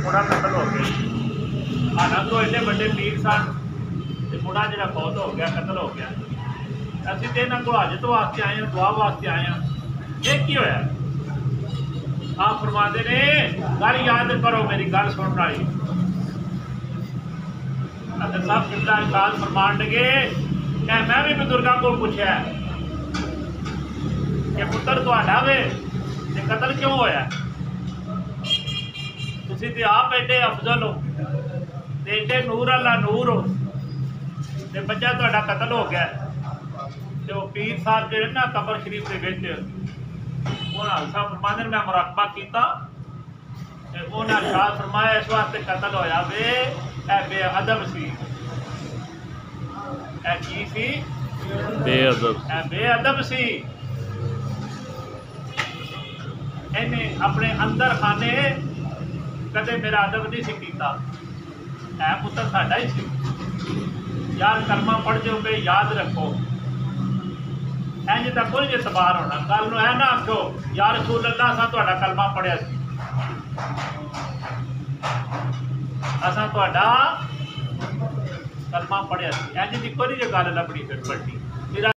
मुड़ा कतल हो गया। हालांकि वो एडे बड़े पीर सन ते मुड़ा जो फौत हो गया, कतल हो गया। असीं तो इन्हां को हाजत वास्ते आए हैं, दुआ वास्ते आए हैं। ये की होया? आप फरमाते ने गल याद करो, मेरी गल सुनने वाली। अगर सब किबला इरशाद फरमान लगे, मैं भी बजुर्गों को पूछा कि पुत्र तुहाडा वे ते कतल क्यों होया? तुसीं ते आप एडे अफजल हो ते एडे नूर अल्लाह नूर हो ते बच्चा तुहाडा कतल हो गया। ते वो पीर साहब जिहड़े ना कबर शरीफ दे विच उन्हां साहब फरमांदे ने, मैं मुराकबा कीता ते उन्हां इरशाद फरमाया इस वास्ते कतल होया वे ए बेअदब सी। ए की सी? बेअदब। ए बेअदब सी। इन्हें अपने अंदर खाने कदे मेरा अदब नहीं सी कीता। है पुत्र साडा ही सी। यार कलमा पढ़ जो पे याद रखो, इंज तक कोई एतबार होना। कल नूं है ना आखो या रसूल अल्लाह असां तुहाडा कलमा पढ़िया सी, असां तुहाडा कलमा पढ़िया सी। इंज दी कोई गल लभनी फिर बड़ी।